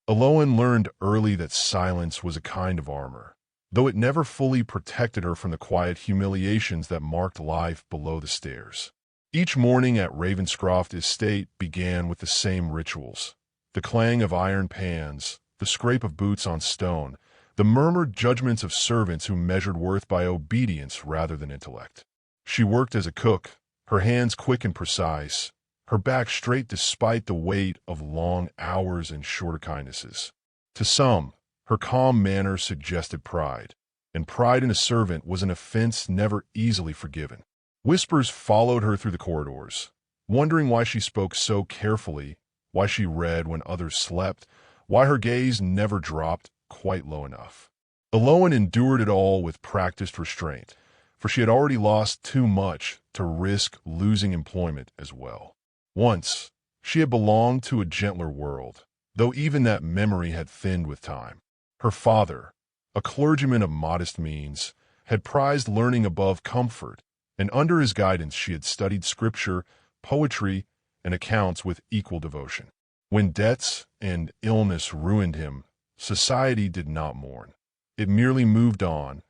Aloan learned early that silence was a kind of armor, though it never fully protected her from the quiet humiliations that marked life below the stairs. Each morning at Ravenscroft Estate began with the same rituals: the clang of iron pans, the scrape of boots on stone, the murmured judgments of servants who measured worth by obedience rather than intellect. She worked as a cook, her hands quick and precise, her back straight despite the weight of long hours and shorter kindnesses. To some, her calm manner suggested pride, and pride in a servant was an offense never easily forgiven. Whispers followed her through the corridors, wondering why she spoke so carefully, why she read when others slept, why her gaze never dropped quite low enough. Aloan endured it all with practiced restraint, for she had already lost too much to risk losing employment as well. Once, she had belonged to a gentler world, though even that memory had thinned with time. Her father, a clergyman of modest means, had prized learning above comfort, and under his guidance she had studied scripture, poetry, and accounts with equal devotion. When debts and illness ruined him, society did not mourn. It merely moved on,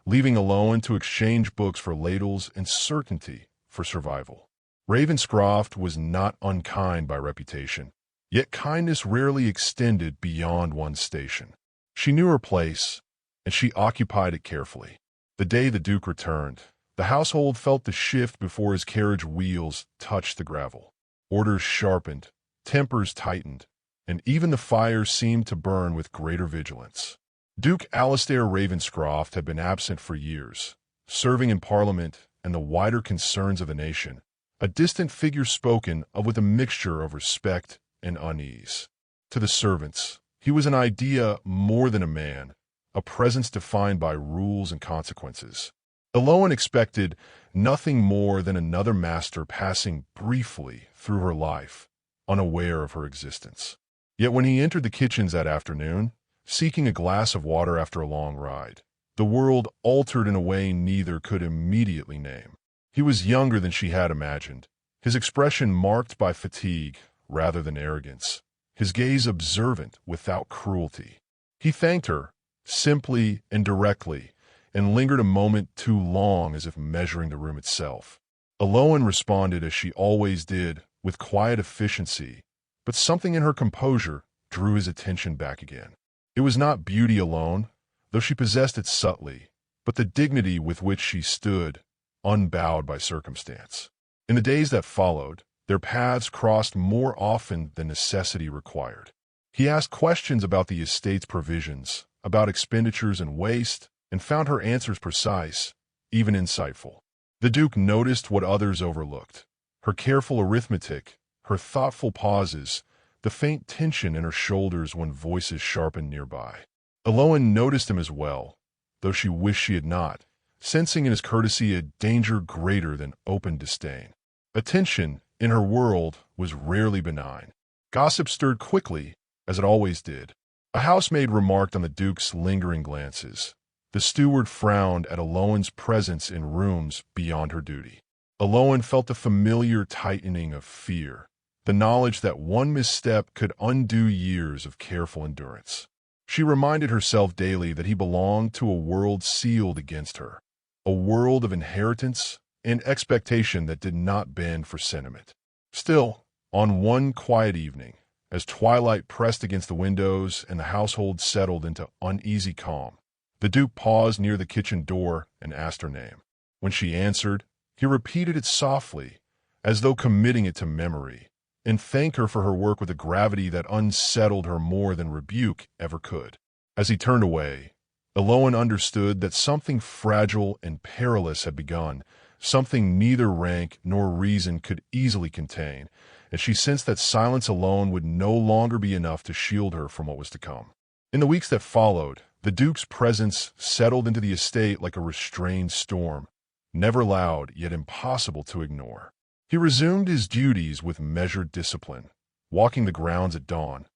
leaving Aloan to exchange books for ladles and certainty for survival. Ravenscroft was not unkind by reputation, yet kindness rarely extended beyond one's station. She knew her place, and she occupied it carefully. The day the Duke returned, the household felt the shift before his carriage wheels touched the gravel. Orders sharpened, tempers tightened, and even the fires seemed to burn with greater vigilance. Duke Alastair Ravenscroft had been absent for years, serving in Parliament and the wider concerns of the nation, a distant figure spoken of with a mixture of respect and unease. To the servants, he was an idea more than a man, a presence defined by rules and consequences. Aloan expected nothing more than another master passing briefly through her life, unaware of her existence. Yet when he entered the kitchens that afternoon, seeking a glass of water after a long ride, the world altered in a way neither could immediately name. He was younger than she had imagined, his expression marked by fatigue rather than arrogance, his gaze observant without cruelty. He thanked her, simply and directly, and lingered a moment too long as if measuring the room itself. Aloan responded as she always did, with quiet efficiency, but something in her composure drew his attention back again. It was not beauty alone, though she possessed it subtly, but the dignity with which she stood, unbowed by circumstance. In the days that followed, their paths crossed more often than necessity required. He asked questions about the estate's provisions, about expenditures and waste, and found her answers precise, even insightful. The Duke noticed what others overlooked: her careful arithmetic, her thoughtful pauses, the faint tension in her shoulders when voices sharpened nearby. Aloan noticed him as well, though she wished she had not, sensing in his courtesy a danger greater than open disdain. Attention, in her world, was rarely benign. Gossip stirred quickly, as it always did. A housemaid remarked on the Duke's lingering glances. The steward frowned at Aloan's presence in rooms beyond her duty. Aloan felt a familiar tightening of fear, the knowledge that one misstep could undo years of careful endurance. She reminded herself daily that he belonged to a world sealed against her, a world of inheritance and expectation that did not bend for sentiment. Still, on one quiet evening, as twilight pressed against the windows and the household settled into uneasy calm, the Duke paused near the kitchen door and asked her name. When she answered, he repeated it softly, as though committing it to memory, and thanked her for her work with a gravity that unsettled her more than rebuke ever could. As he turned away, Aloan understood that something fragile and perilous had begun, something neither rank nor reason could easily contain, and she sensed that silence alone would no longer be enough to shield her from what was to come. In the weeks that followed, the Duke's presence settled into the estate like a restrained storm, never loud yet impossible to ignore. He resumed his duties with measured discipline, walking the grounds at dawn,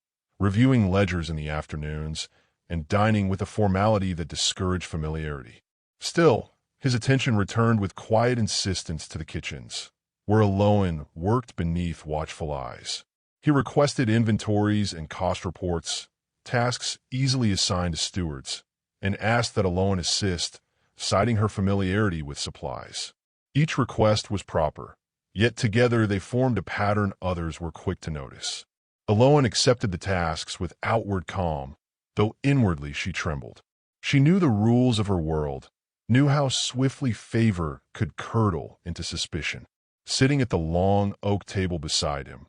reviewing ledgers in the afternoons, and dining with a formality that discouraged familiarity. Still, his attention returned with quiet insistence to the kitchens, where Aloan worked beneath watchful eyes. He requested inventories and cost reports, tasks easily assigned to stewards, and asked that Aloan assist, citing her familiarity with supplies. Each request was proper, yet together they formed a pattern others were quick to notice. Aloan accepted the tasks with outward calm, though inwardly she trembled. She knew the rules of her world, knew how swiftly favor could curdle into suspicion. Sitting at the long oak table beside him,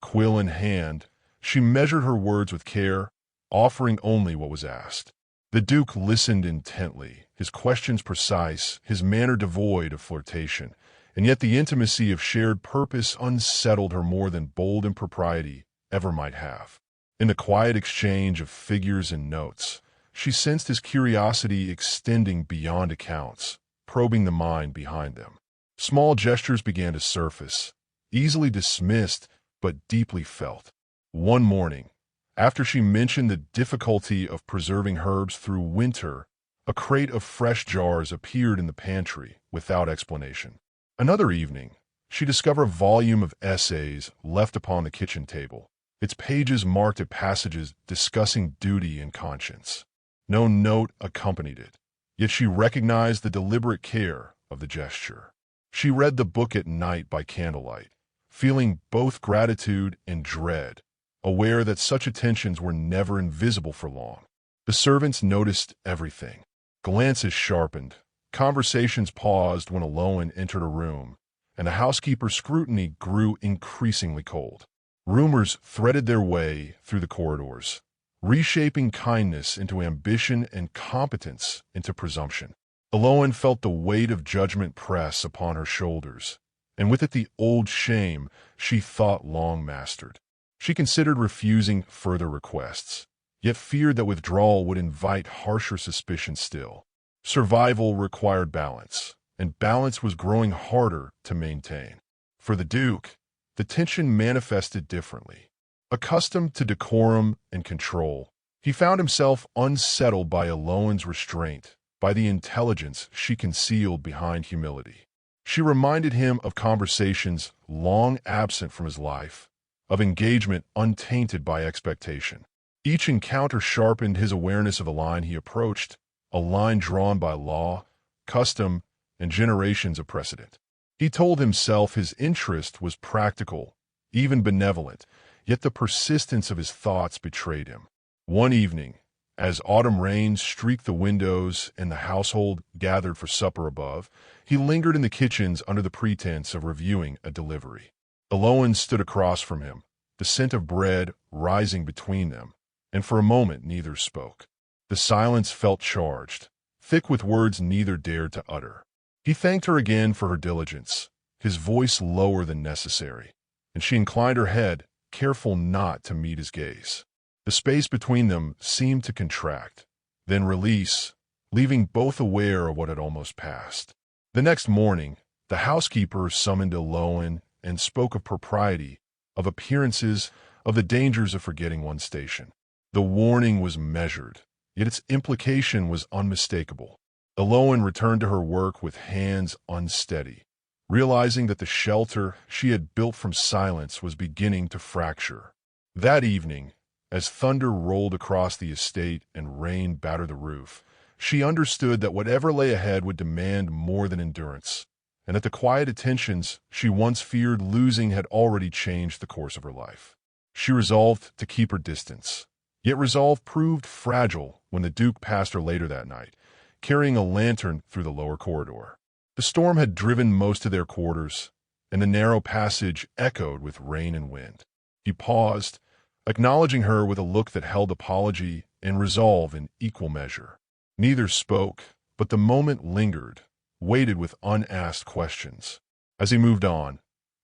quill in hand, she measured her words with care, offering only what was asked. The Duke listened intently, his questions precise, his manner devoid of flirtation, and yet the intimacy of shared purpose unsettled her more than bold impropriety ever might have. In the quiet exchange of figures and notes, she sensed his curiosity extending beyond accounts, probing the mind behind them. Small gestures began to surface, easily dismissed but deeply felt. One morning, after she mentioned the difficulty of preserving herbs through winter, a crate of fresh jars appeared in the pantry without explanation. Another evening, she discovered a volume of essays left upon the kitchen table, its pages marked at passages discussing duty and conscience. No note accompanied it, yet she recognized the deliberate care of the gesture. She read the book at night by candlelight, feeling both gratitude and dread, aware that such attentions were never invisible for long. The servants noticed everything. Glances sharpened, conversations paused when Aloan entered a room, and the housekeeper's scrutiny grew increasingly cold. Rumors threaded their way through the corridors, reshaping kindness into ambition and competence into presumption. Aloan felt the weight of judgment press upon her shoulders, and with it the old shame she thought long mastered. She considered refusing further requests, yet feared that withdrawal would invite harsher suspicion still. Survival required balance, and balance was growing harder to maintain. For the Duke, the tension manifested differently. Accustomed to decorum and control, he found himself unsettled by Aloan's restraint, by the intelligence she concealed behind humility. She reminded him of conversations long absent from his life, of engagement untainted by expectation. Each encounter sharpened his awareness of a line he approached, a line drawn by law, custom, and generations of precedent. He told himself his interest was practical, even benevolent, yet the persistence of his thoughts betrayed him. One evening, as autumn rains streaked the windows and the household gathered for supper above, he lingered in the kitchens under the pretense of reviewing a delivery. Aloan stood across from him, the scent of bread rising between them, and for a moment neither spoke. The silence felt charged, thick with words neither dared to utter. He thanked her again for her diligence, his voice lower than necessary, and she inclined her head, careful not to meet his gaze. The space between them seemed to contract, then release, leaving both aware of what had almost passed. The next morning, the housekeeper summoned Aloan and spoke of propriety, of appearances, of the dangers of forgetting one's station. The warning was measured, yet its implication was unmistakable. Aloan returned to her work with hands unsteady, realizing that the shelter she had built from silence was beginning to fracture. That evening, as thunder rolled across the estate and rain battered the roof, she understood that whatever lay ahead would demand more than endurance, and that the quiet attentions she once feared losing had already changed the course of her life. She resolved to keep her distance, yet resolve proved fragile when the Duke passed her later that night, carrying a lantern through the lower corridor. The storm had driven most of their quarters, and the narrow passage echoed with rain and wind. He paused, acknowledging her with a look that held apology and resolve in equal measure. Neither spoke, but the moment lingered, waited with unasked questions. As he moved on,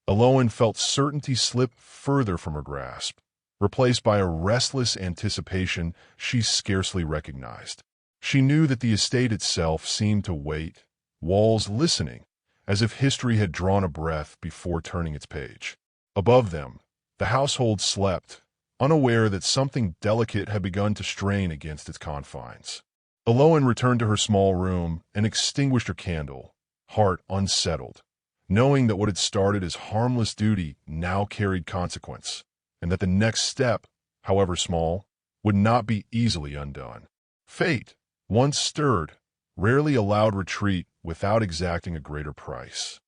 Aloan felt certainty slip further from her grasp, replaced by a restless anticipation she scarcely recognized. She knew that the estate itself seemed to wait, walls listening, as if history had drawn a breath before turning its page. Above them, the household slept, unaware that something delicate had begun to strain against its confines. Aloan returned to her small room and extinguished her candle, heart unsettled, knowing that what had started as harmless duty now carried consequence, and that the next step, however small, would not be easily undone. Fate, once stirred, rarely allowed retreat without exacting a greater price.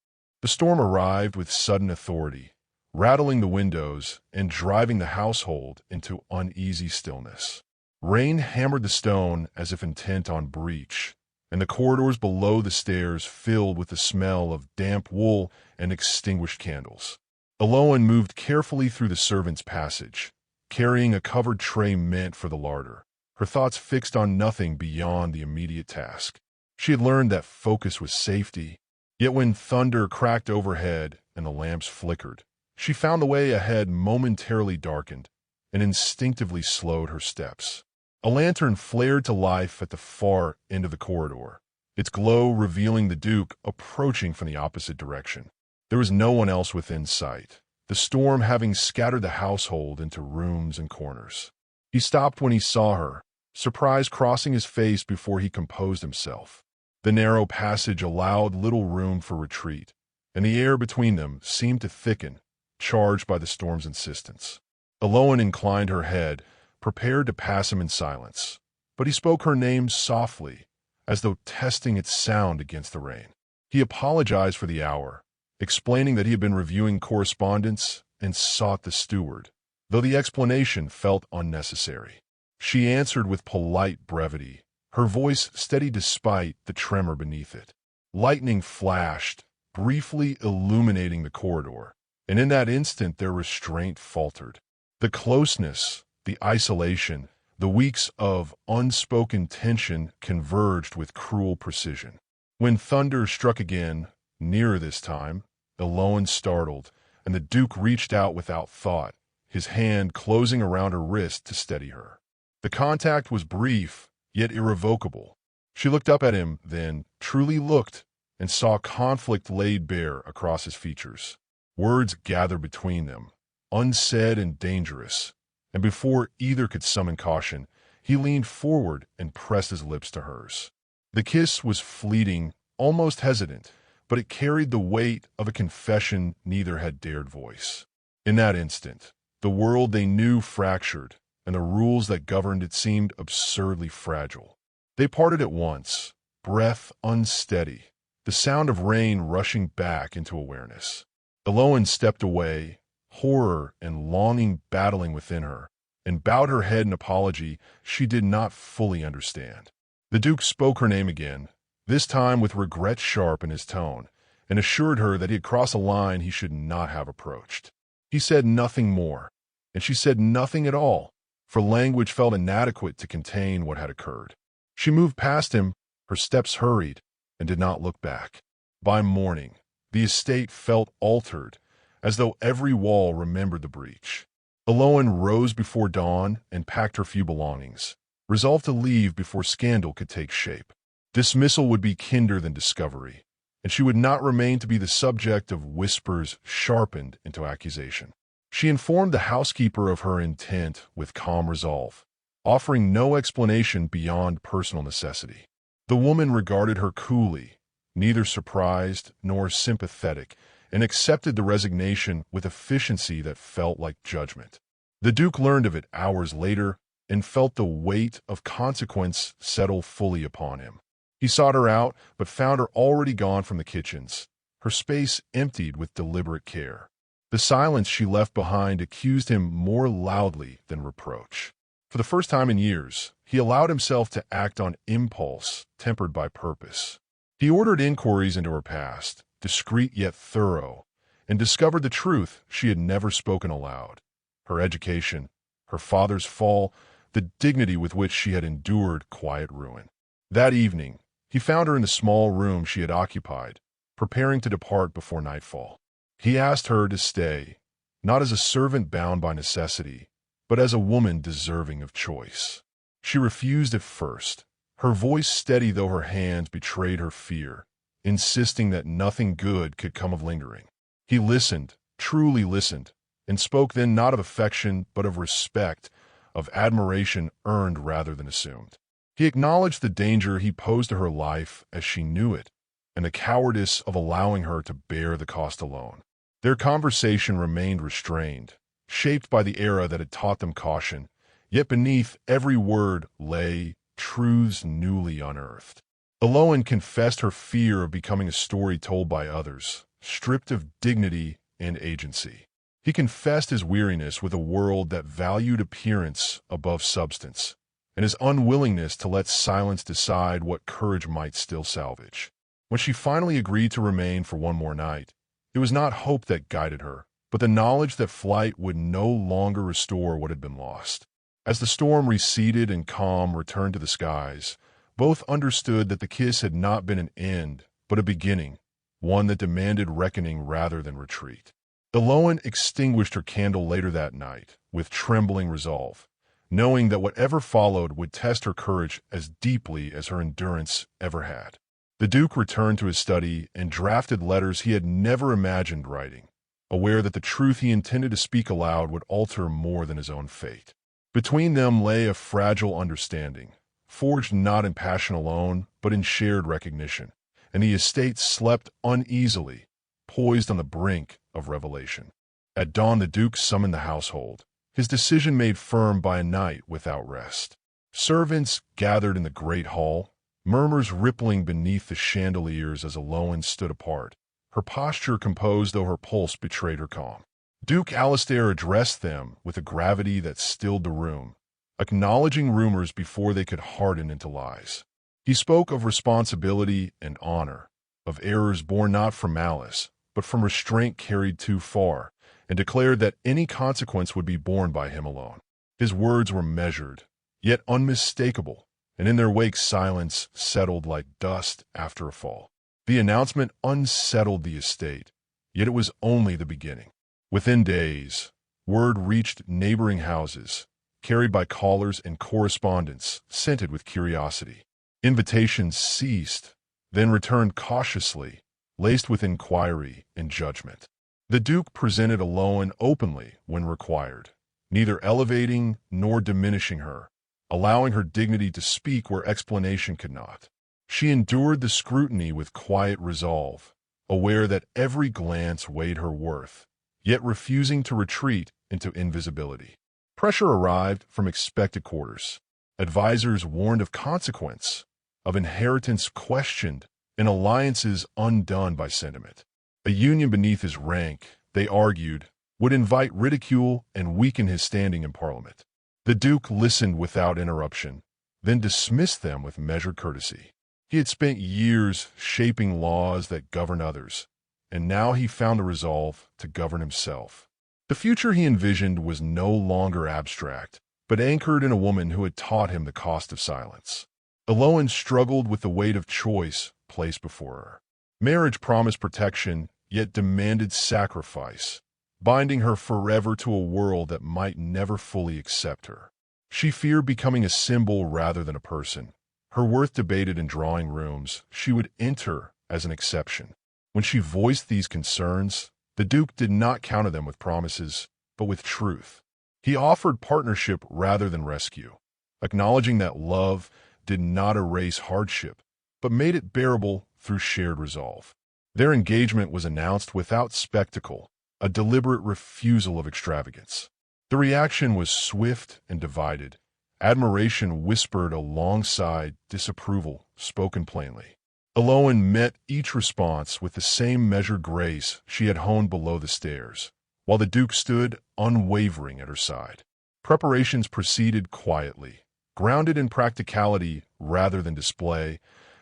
The storm arrived with sudden authority, rattling the windows and driving the household into uneasy stillness. Rain hammered the stone as if intent on breach, and the corridors below the stairs filled with the smell of damp wool and extinguished candles. Eloan moved carefully through the servants' passage, carrying a covered tray meant for the larder, her thoughts fixed on nothing beyond the immediate task. She had learned that focus was safety, yet when thunder cracked overhead and the lamps flickered, she found the way ahead momentarily darkened and instinctively slowed her steps. A lantern flared to life at the far end of the corridor, its glow revealing the Duke approaching from the opposite direction. There was no one else within sight, the storm having scattered the household into rooms and corners. He stopped when he saw her, surprise crossing his face before he composed himself. The narrow passage allowed little room for retreat, and the air between them seemed to thicken, charged by the storm's insistence. Eloan inclined her head, prepared to pass him in silence, but he spoke her name softly, as though testing its sound against the rain. He apologized for the hour, explaining that he had been reviewing correspondence and sought the steward, though the explanation felt unnecessary. She answered with polite brevity, her voice steady despite the tremor beneath it. Lightning flashed, briefly illuminating the corridor, and in that instant their restraint faltered. The closeness, the isolation, the weeks of unspoken tension converged with cruel precision. When thunder struck again, nearer this time, Eloan startled, and the Duke reached out without thought, his hand closing around her wrist to steady her. The contact was brief, yet irrevocable. She looked up at him, then truly looked, and saw conflict laid bare across his features. Words gathered between them, unsaid and dangerous, and before either could summon caution, he leaned forward and pressed his lips to hers. The kiss was fleeting, almost hesitant, but it carried the weight of a confession neither had dared voice. In that instant, the world they knew fractured, and the rules that governed it seemed absurdly fragile. They parted at once, breath unsteady, the sound of rain rushing back into awareness. Eloan stepped away, horror and longing battling within her, and bowed her head in apology she did not fully understand. The Duke spoke her name again, this time with regret sharp in his tone, and assured her that he had crossed a line he should not have approached. He said nothing more, and she said nothing at all, for language felt inadequate to contain what had occurred. She moved past him, her steps hurried, and did not look back. By morning, the estate felt altered, as though every wall remembered the breach. Eloan rose before dawn and packed her few belongings, resolved to leave before scandal could take shape. Dismissal would be kinder than discovery, and she would not remain to be the subject of whispers sharpened into accusation. She informed the housekeeper of her intent with calm resolve, offering no explanation beyond personal necessity. The woman regarded her coolly, neither surprised nor sympathetic, and accepted the resignation with efficiency that felt like judgment. The Duke learned of it hours later and felt the weight of consequence settle fully upon him. He sought her out, but found her already gone from the kitchens, her space emptied with deliberate care. The silence she left behind accused him more loudly than reproach. For the first time in years, he allowed himself to act on impulse, tempered by purpose. He ordered inquiries into her past, discreet yet thorough, and discovered the truth she had never spoken aloud. Her education, her father's fall, the dignity with which she had endured quiet ruin. That evening, he found her in the small room she had occupied, preparing to depart before nightfall. He asked her to stay, not as a servant bound by necessity, but as a woman deserving of choice. She refused at first, her voice steady though her hands betrayed her fear, insisting that nothing good could come of lingering. He listened, truly listened, and spoke then not of affection but of respect, of admiration earned rather than assumed. He acknowledged the danger he posed to her life as she knew it, and the cowardice of allowing her to bear the cost alone. Their conversation remained restrained, shaped by the era that had taught them caution, Yet beneath every word lay truths newly unearthed. Eloan confessed her fear of becoming a story told by others, stripped of dignity and agency. He confessed his weariness with a world that valued appearance above substance, and his unwillingness to let silence decide what courage might still salvage. When she finally agreed to remain for one more night, it was not hope that guided her, but the knowledge that flight would no longer restore what had been lost. As the storm receded and calm returned to the skies, both understood that the kiss had not been an end, but a beginning, one that demanded reckoning rather than retreat. Eloan extinguished her candle later that night, with trembling resolve, knowing that whatever followed would test her courage as deeply as her endurance ever had. The Duke returned to his study and drafted letters he had never imagined writing, aware that the truth he intended to speak aloud would alter more than his own fate. Between them lay a fragile understanding, forged not in passion alone, but in shared recognition, and the estate slept uneasily, poised on the brink of revelation. At dawn the Duke summoned the household, his decision made firm by a night without rest. Servants gathered in the great hall, murmurs rippling beneath the chandeliers as Eloan stood apart, her posture composed though her pulse betrayed her calm. Duke Alastair addressed them with a gravity that stilled the room, acknowledging rumors before they could harden into lies. He spoke of responsibility and honor, of errors born not from malice, but from restraint carried too far, and declared that any consequence would be borne by him alone. His words were measured, yet unmistakable, and in their wake silence settled like dust after a fall. The announcement unsettled the estate, yet it was only the beginning. Within days, word reached neighboring houses, carried by callers and correspondents, scented with curiosity. Invitations ceased, then returned cautiously, laced with inquiry and judgment. The Duke presented Eloan openly when required, neither elevating nor diminishing her, allowing her dignity to speak where explanation could not. She endured the scrutiny with quiet resolve, aware that every glance weighed her worth, yet refusing to retreat into invisibility. Pressure arrived from expected quarters. Advisors warned of consequence, of inheritance questioned, and alliances undone by sentiment. A union beneath his rank, they argued, would invite ridicule and weaken his standing in Parliament. The Duke listened without interruption, then dismissed them with measured courtesy. He had spent years shaping laws that govern others, and now he found the resolve to govern himself. The future he envisioned was no longer abstract, but anchored in a woman who had taught him the cost of silence. Eloan struggled with the weight of choice placed before her. Marriage promised protection, yet demanded sacrifice, binding her forever to a world that might never fully accept her. She feared becoming a symbol rather than a person. Her worth debated in drawing rooms, she would enter as an exception. When she voiced these concerns, the Duke did not counter them with promises, but with truth. He offered partnership rather than rescue, acknowledging that love did not erase hardship, but made it bearable through shared resolve. Their engagement was announced without spectacle, a deliberate refusal of extravagance. The reaction was swift and divided. Admiration whispered alongside disapproval, spoken plainly. Eloan met each response with the same measured grace she had honed below the stairs, while the Duke stood unwavering at her side. Preparations proceeded quietly, grounded in practicality rather than display,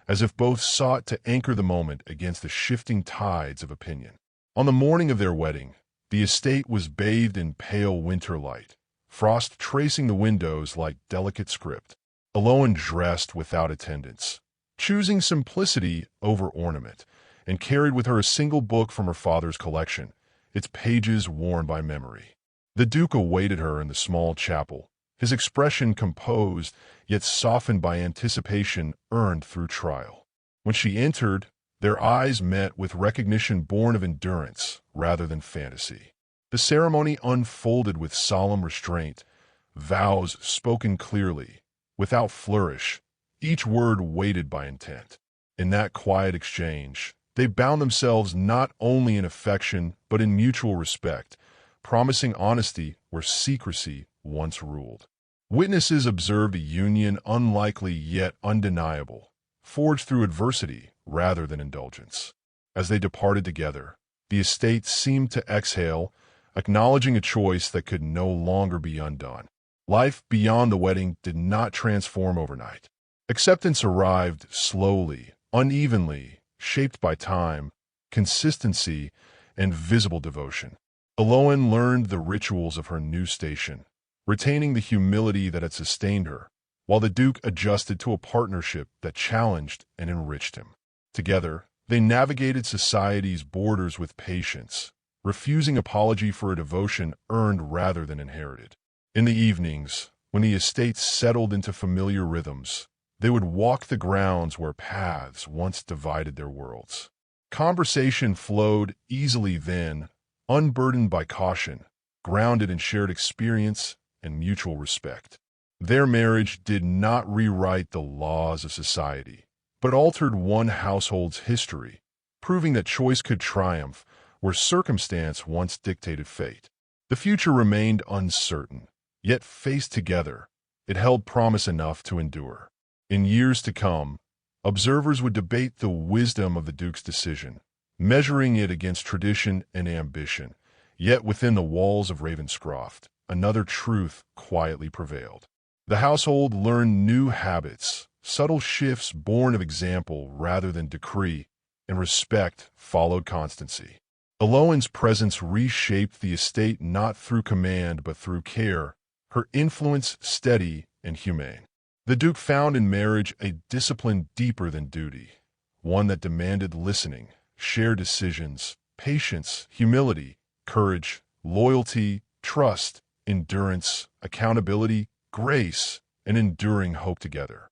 as if both sought to anchor the moment against the shifting tides of opinion. On the morning of their wedding, the estate was bathed in pale winter light, frost tracing the windows like delicate script. Eloan dressed without attendance, choosing simplicity over ornament, and carried with her a single book from her father's collection, its pages worn by memory. The Duke awaited her in the small chapel, his expression composed, yet softened by anticipation earned through trial. When she entered, their eyes met with recognition born of endurance rather than fantasy. The ceremony unfolded with solemn restraint, vows spoken clearly, without flourish, each word weighted by intent. In that quiet exchange, they bound themselves not only in affection but in mutual respect, promising honesty where secrecy once ruled. Witnesses observed a union unlikely yet undeniable, forged through adversity rather than indulgence. As they departed together, the estate seemed to exhale, acknowledging a choice that could no longer be undone. Life beyond the wedding did not transform overnight. Acceptance arrived slowly, unevenly, shaped by time, consistency, and visible devotion. Eloan learned the rituals of her new station, retaining the humility that had sustained her, while the Duke adjusted to a partnership that challenged and enriched him. Together, they navigated society's borders with patience, refusing apology for a devotion earned rather than inherited. In the evenings, when the estate settled into familiar rhythms, they would walk the grounds where paths once divided their worlds. Conversation flowed easily then, unburdened by caution, grounded in shared experience and mutual respect. Their marriage did not rewrite the laws of society, but altered one household's history, proving that choice could triumph where circumstance once dictated fate. The future remained uncertain, yet faced together, it held promise enough to endure. In years to come, observers would debate the wisdom of the Duke's decision, measuring it against tradition and ambition, yet within the walls of Ravenscroft, another truth quietly prevailed. The household learned new habits, subtle shifts born of example rather than decree, and respect followed constancy. Eloan's presence reshaped the estate not through command but through care, her influence steady and humane. The Duke found in marriage a discipline deeper than duty, one that demanded listening, shared decisions, patience, humility, courage, loyalty, trust, endurance, accountability, grace, and enduring hope together.